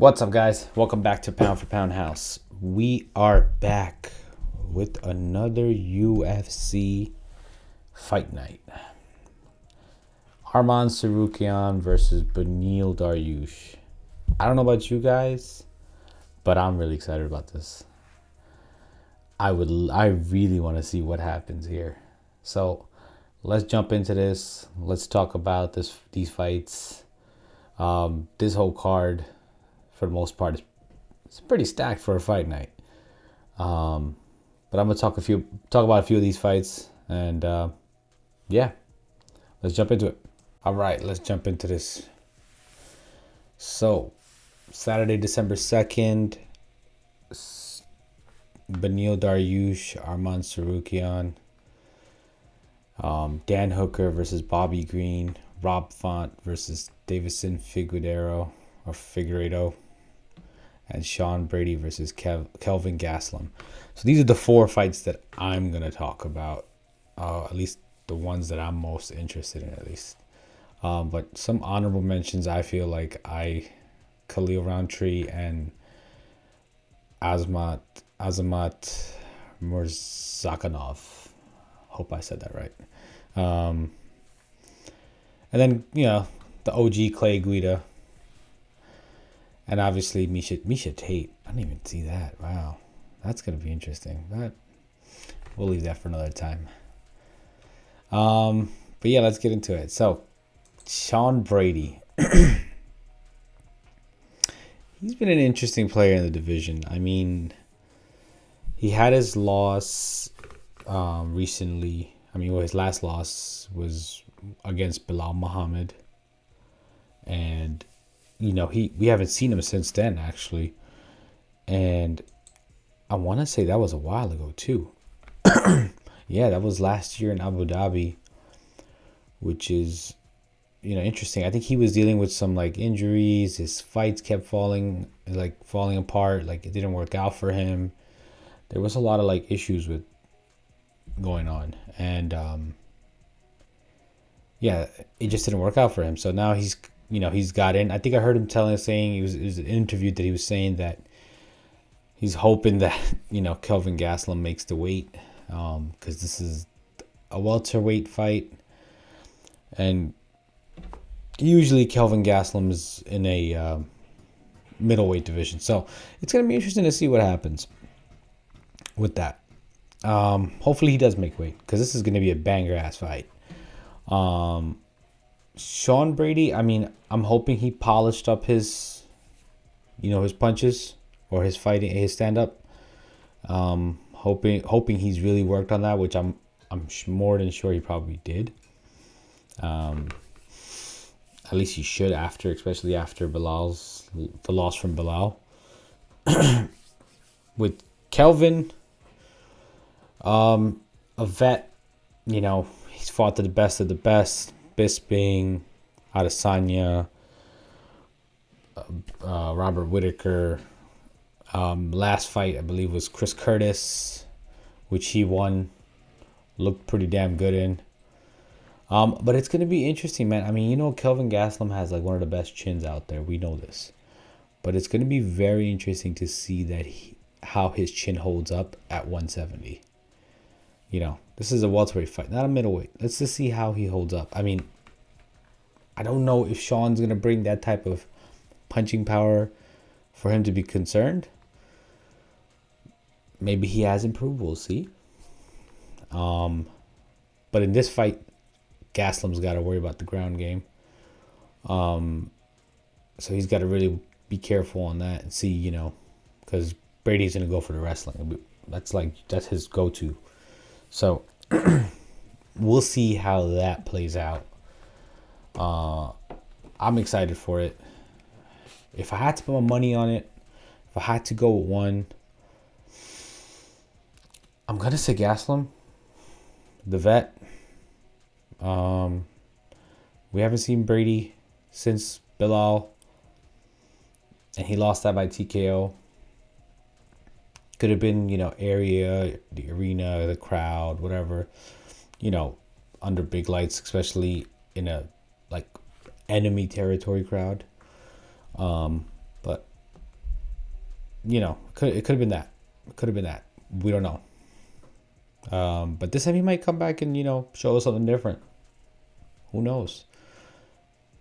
What's up, guys? Welcome back to Pound for Pound House. We are back with another UFC fight night. Arman Tsarukyan versus Beneil Dariush. I don't know about you guys, but I'm really excited about this. I really want to see what happens here. So let's jump into this. Let's talk about these fights. This whole card, for the most part, it's pretty stacked for a fight night. But I'm gonna talk about a few of these fights, and yeah, let's jump into it. All right, let's jump into this. So, Saturday, December 2nd, Beneil Dariush, Arman Tsarukyan, Dan Hooker versus Bobby Green, Rob Font versus Davison Figueiredo, and Sean Brady versus Kelvin Gastelum. So these are the four fights that I'm going to talk about, at least the ones that I'm most interested in, at least. But some honorable mentions, I feel like Khalil Roundtree and Azamat Murzakanov. Hope I said that right. And then, the OG Clay Guida. And obviously, Misha Tate. I didn't even see that. Wow. That's going to be interesting. We'll leave that for another time. But yeah, let's get into it. So, Sean Brady. He's been an interesting player in the division. I mean, he had his loss recently. His last loss was against Bilal Muhammad. And we haven't seen him since then, actually. And I want to say that was a while ago, too. Yeah, that was last year in Abu Dhabi, which is, interesting. I think he was dealing with some, injuries. His fights kept falling apart. It didn't work out for him. There was a lot of, issues with going on. And, yeah, it just didn't work out for him. So now he's got in. I think I heard him saying, it was an interview that he was saying that he's hoping that, Kelvin Gastelum makes the weight, because this is a welterweight fight. And usually Kelvin Gastelum is in a middleweight division. So it's going to be interesting to see what happens with that. Hopefully he does make weight, because this is going to be a banger-ass fight. Sean Brady, I'm hoping he polished up his punches or his fighting, his stand-up. Hoping he's really worked on that, which I'm more than sure he probably did. At least he should, especially after the loss from Bilal. With Kelvin, a vet, he's fought to the best of the best. Bisping, Adesanya, Robert Whittaker. Last fight, I believe, was Chris Curtis, which he won. Looked pretty damn good in. But it's going to be interesting, man. Kelvin Gastelum has one of the best chins out there. We know this. But it's going to be very interesting to see how his chin holds up at 170. This is a welterweight fight, not a middleweight. Let's just see how he holds up. I don't know if Sean's going to bring that type of punching power for him to be concerned. Maybe he has improved. We'll see. But in this fight, Gastelum's got to worry about the ground game. So he's got to really be careful on that and see, because Brady's going to go for the wrestling. That's his go-to. So we'll see how that plays out. I'm excited for it. If I had to put my money on it, if I had to go with one, I'm going to say Gastelum, the vet. We haven't seen Brady since Bilal, and he lost that by TKO. Could have been, area, the arena, the crowd, whatever, under big lights, especially in a enemy territory crowd. But it could have been that. It could have been that. We don't know. But this time he might come back and show us something different. Who knows?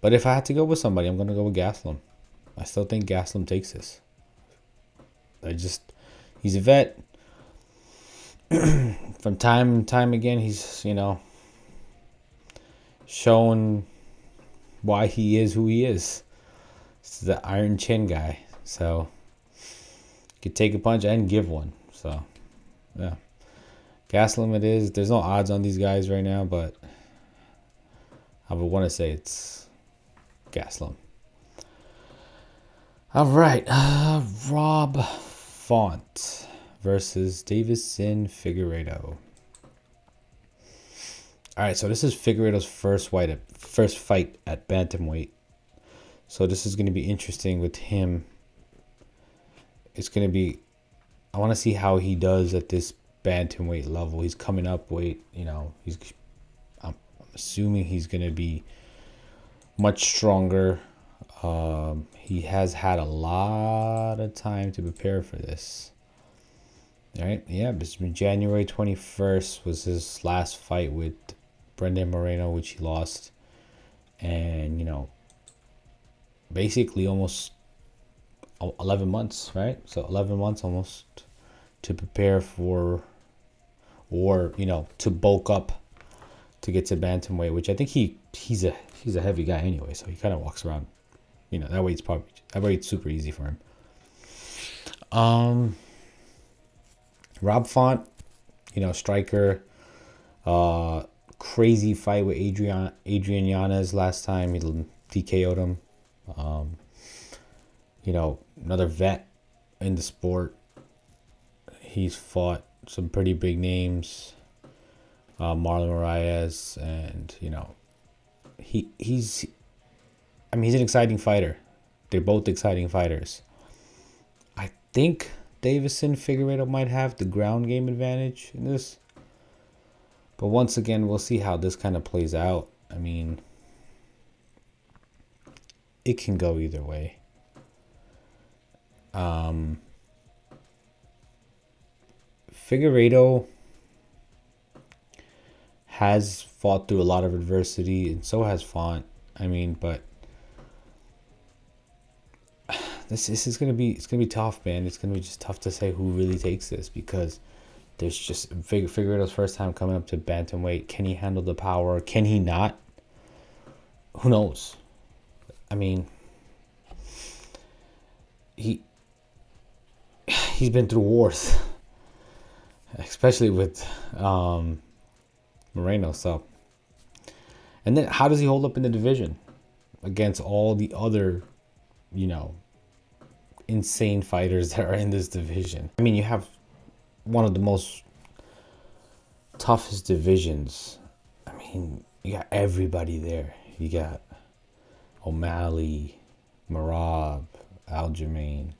But if I had to go with somebody, I'm gonna go with Gaslam. I still think Gaslam takes this. He's a vet. From time and time again, he's shown why he is who he is. It's the Iron Chin guy. So could take a punch and give one. So yeah, Gaslam it is. There's no odds on these guys right now, but I would want to say it's Gaslam. All right, Rob Font versus Davison Figueiredo. All right, so this is Figueiredo's first fight at bantamweight. So this is going to be interesting with him. It's going to be, I want to see how he does at this bantamweight level. He's coming up weight, I'm assuming he's going to be much stronger. He has had a lot of time to prepare for this. All right, yeah, January 21st was his last fight with Brendan Moreno, which he lost. And, basically almost 11 months, right? So 11 months almost to prepare for, or, to bulk up to get to bantamweight, which I think he's a heavy guy anyway, so he kind of walks around. That weight's super easy for him. Rob Font, striker, crazy fight with Adrian Yanez last time. He TKO'd him. Another vet in the sport. He's fought some pretty big names. Marlon Moraes, and he's an exciting fighter. They're both exciting fighters. I think Davison Figueiredo might have the ground game advantage in this. But once again, we'll see how this kind of plays out. I mean, it can go either way. Figueiredo has fought through a lot of adversity, and so has Font. But this is gonna be tough, man. It's gonna be just tough to say who really takes this, because there's just Figueiredo's first time coming up to bantamweight. Can he handle the power? Can he not? Who knows? He's been through wars, especially with Moreno. So, and then how does he hold up in the division against all the other, insane fighters that are in this division? You have one of the most toughest divisions. You got everybody there. You got O'Malley, Merab, Aljamain,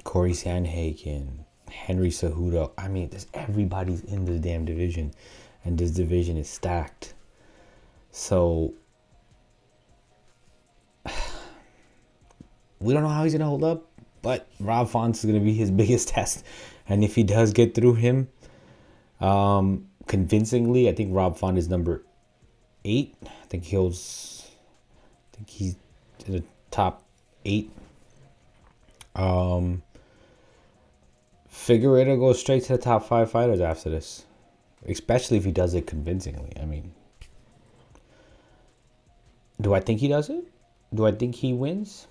Corey Sandhagen, Henry Cejudo. Everybody's in this damn division, and this division is stacked. So we don't know how he's gonna hold up, but Rob Font is gonna be his biggest test, and if he does get through him, convincingly, I think Rob Font is number 8. I think he's in the top 8. Figueiredo goes straight to the top 5 fighters after this, especially if he does it convincingly. Do I think he does it? Do I think he wins?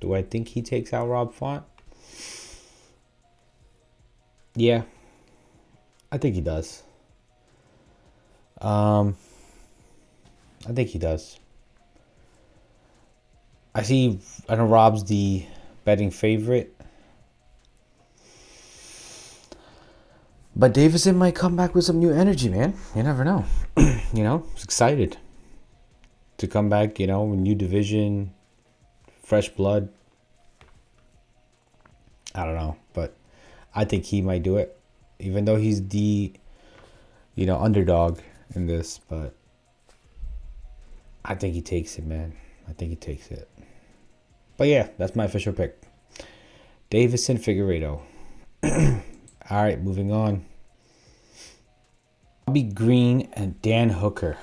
Do I think he takes out Rob Font? Yeah, I think he does. I think he does. I know Rob's the betting favorite, but Davison might come back with some new energy, man. You never know. He's excited to come back, new division, fresh blood. I don't know, but I think he might do it, even though he's the, underdog in this. But I think he takes it, man. I think he takes it. But yeah, that's my official pick. Davison Figueiredo. All right, moving on. Bobby Green and Dan Hooker.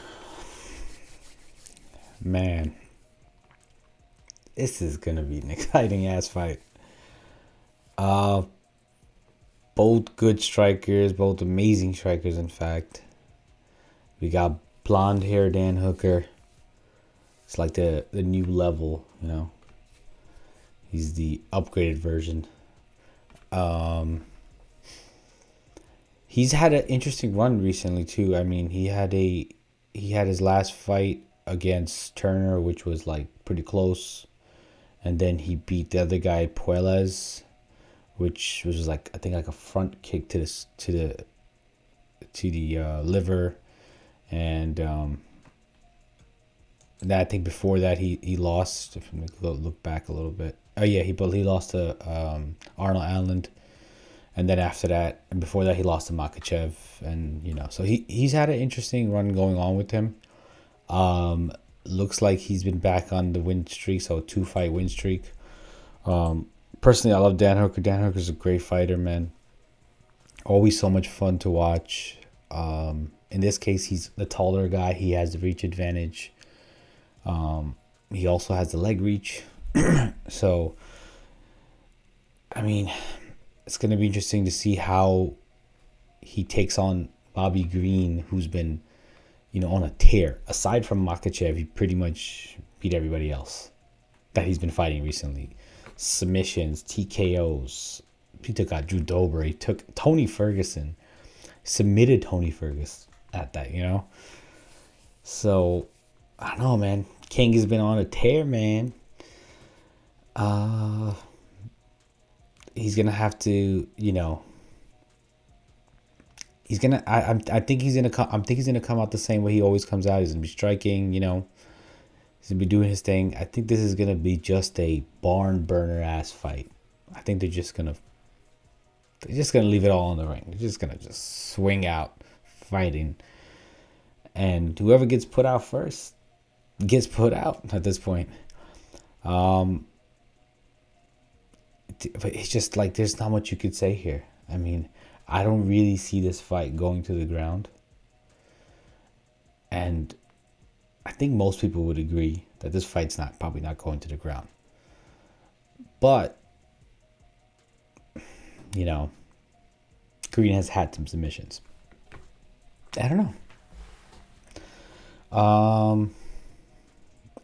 Man, this is gonna be an exciting ass fight. Uh, both good strikers, both amazing strikers. In fact, we got blonde hair Dan Hooker. It's like the new level, you know. He's the upgraded version. He's had an interesting run recently too. I mean, he had his last fight against Turner, which was like pretty close, and then he beat the other guy Puelas, which was like I think like a front kick to the liver, and that I think before that he lost. If I look back a little bit, oh yeah, he lost to Arnold Allen. And then after that, and before that, he lost to Makachev, and you know, so he's had an interesting run going on with him. Looks like he's been back on the win streak, so a 2-fight win streak. Personally, I love Dan Hooker. Dan Hooker's a great fighter, man. Always so much fun to watch. In this case, he's the taller guy. He has the reach advantage. He also has the leg reach. So, I mean, it's going to be interesting to see how he takes on Bobby Green, who's been, you know, on a tear. Aside from Makachev, he pretty much beat everybody else that he's been fighting recently. Submissions, TKOs. He took out Drew Dober. He took Tony Ferguson. Submitted Tony Ferguson at that, you know? So, I don't know, man. King has been on a tear, man. He's gonna have to, you know. He's gonna. I think he's gonna come. I think he's gonna come out the same way he always comes out. He's gonna be striking, you know. He's gonna be doing his thing. I think this is gonna be just a barn burner ass fight. I think they're just gonna leave it all in the ring. They're just gonna swing out, fighting, and whoever gets put out first gets put out at this point. But it's just like there's not much you could say here. I mean, I don't really see this fight going to the ground. And I think most people would agree that this fight's probably not going to the ground. But, you know, Green has had some submissions. I don't know.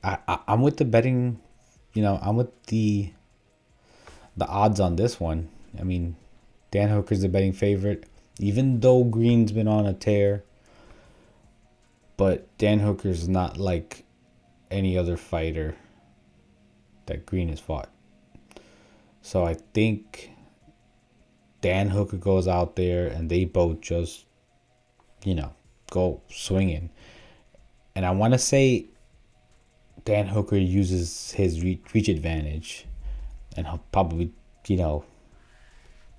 I'm with the betting, you know, I'm with the odds on this one. I mean, Dan Hooker's the betting favorite, even though Green's been on a tear. But Dan Hooker's not like any other fighter that Green has fought. So I think Dan Hooker goes out there and they both just, you know, go swinging. And I want to say Dan Hooker uses his reach advantage and he'll probably, you know,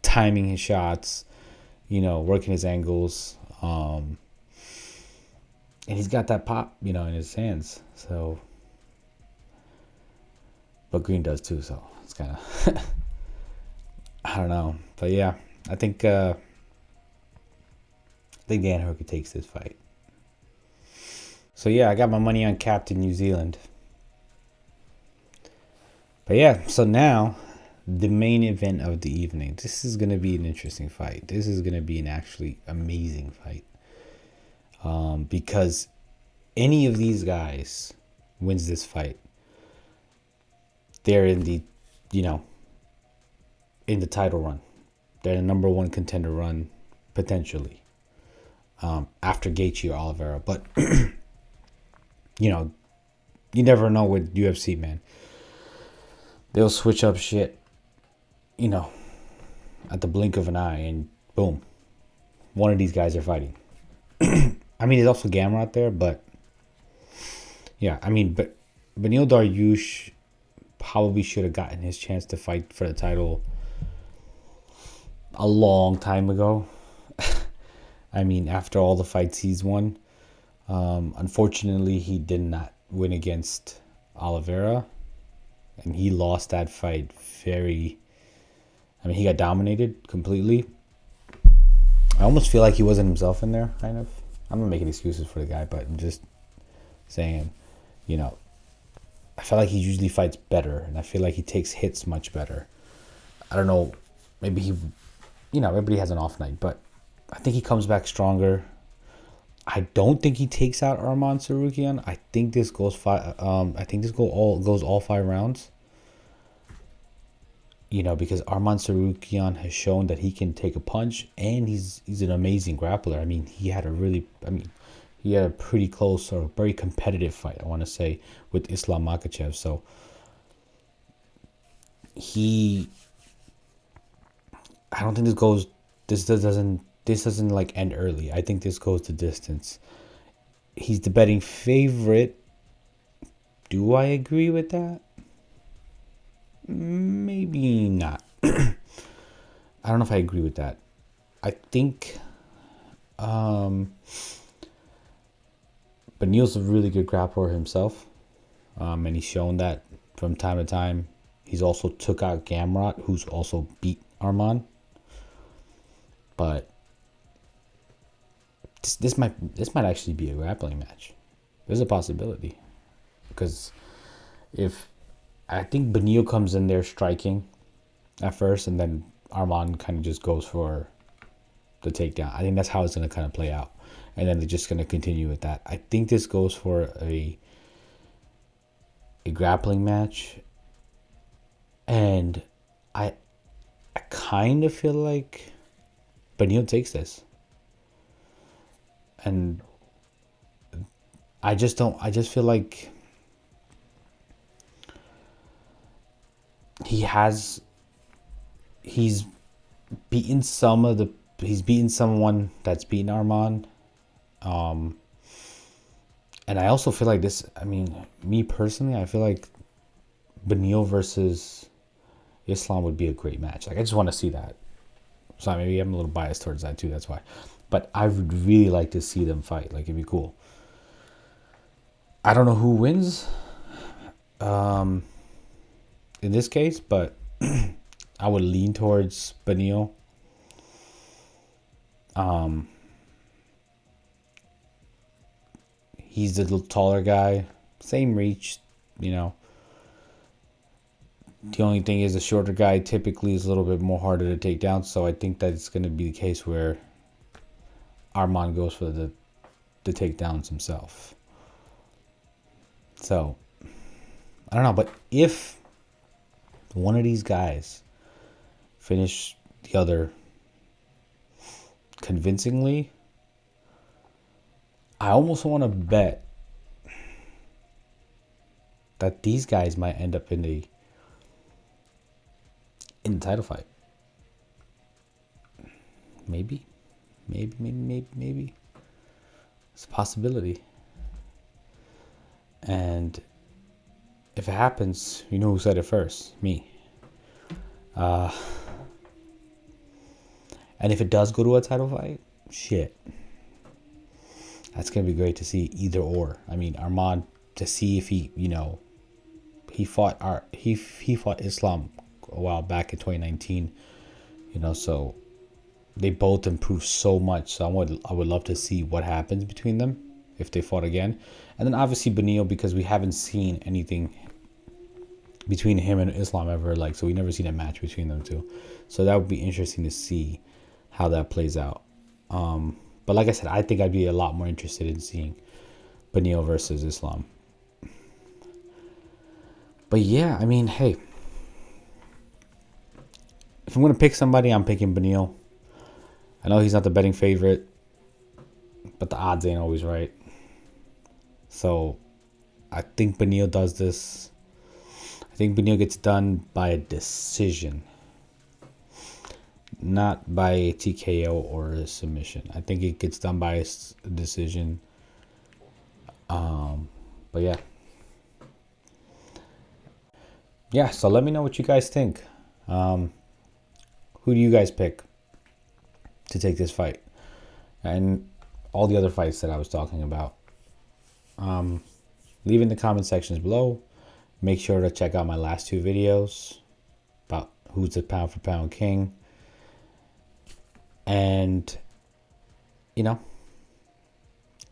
timing his shots, you know, working his angles. And he's got that pop, you know, in his hands. So, but Green does too, so it's kind of, I don't know. But yeah, I think Dan Hooker takes this fight. So yeah, I got my money on Captain New Zealand. But yeah, so now the main event of the evening. This is going to be an interesting fight. This is going to be an actually amazing fight. Because any of these guys wins this fight, they're in the, you know, in the title run. They're the number one contender run, potentially, after Gaethje or Oliveira. But, you know, you never know with UFC, man. They'll switch up shit, you know, at the blink of an eye, and boom, one of these guys are fighting. I mean, there's also Gamma out there, but yeah, I mean, but Beneil Dariush probably should have gotten his chance to fight for the title a long time ago. I mean, after all the fights he's won, unfortunately, he did not win against Oliveira. and he lost that fight very. I mean, he got dominated completely. I almost feel like he wasn't himself in there, kind of. I'm not making excuses for the guy, but I'm just saying, you know, I feel like he usually fights better, and I feel like he takes hits much better. I don't know, maybe he, everybody has an off night, but I think he comes back stronger. I don't think he takes out Arman Tsarukyan. I think this goes goes all 5 rounds. Because Arman Tsarukyan has shown that he can take a punch, and he's an amazing grappler. I mean, he had a pretty close or very competitive fight, I want to say, with Islam Makhachev. So I don't think this doesn't like end early. I think this goes the distance. He's the betting favorite. Do I agree with that? Maybe not. I don't know if I agree with that. I think Beneil's a really good grappler himself, and he's shown that from time to time. He's also took out Gamrot, who's also beat Arman. But this might actually be a grappling match. There's a possibility, because I think Beneil comes in there striking at first, and then Arman kind of just goes for the takedown. I think that's how it's going to kind of play out. And then they're just going to continue with that. I think this goes for a grappling match. And I kind of feel like Beneil takes this. And I just feel like he's beaten someone that's beaten Arman. And I also feel like this, me personally, I feel like Beneil versus Islam would be a great match. Like, I just want to see that. So maybe I'm a little biased towards that too, that's why. But I would really like to see them fight. Like, it'd be cool. I don't know who wins in this case, but I would lean towards Beneil. He's a little taller guy, same reach, The only thing is, the shorter guy typically is a little bit more harder to take down. So I think that it's going to be the case where Arman goes for the takedowns himself. So I don't know, but if one of these guys finish the other convincingly, I almost want to bet that these guys might end up in the title fight. Maybe. It's a possibility. And if it happens, you know who said it first? Me. And if it does go to a title fight, shit. That's going to be great to see either or. Arman, to see if he fought Islam a while back in 2019, so they both improved so much. So I would love to see what happens between them if they fought again. And then obviously Beneil, because we haven't seen anything between him and Islam ever, so we never seen a match between them two. So that would be interesting to see how that plays out. But like I said, I think I'd be a lot more interested in seeing Beneil versus Islam. But yeah, hey, if I'm going to pick somebody, I'm picking Beneil. I know he's not the betting favorite, but the odds ain't always right. So I think Beneil does this. I think Beneil gets done by a decision, not by a TKO or a submission. I think it gets done by a decision. But yeah. Yeah, so let me know what you guys think. Who do you guys pick to take this fight? And all the other fights that I was talking about. Leave in the comment sections below. Make sure to check out my last two videos about who's the pound for pound king. And, you know,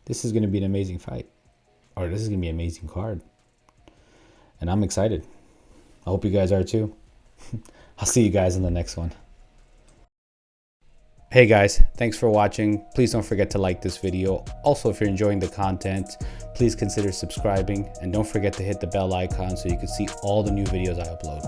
this is going to be an amazing fight. Or this is going to be an amazing card. And I'm excited. I hope you guys are too. I'll see you guys in the next one. Hey guys, thanks for watching. Please don't forget to like this video. Also, if you're enjoying the content, please consider subscribing. And don't forget to hit the bell icon so you can see all the new videos I upload.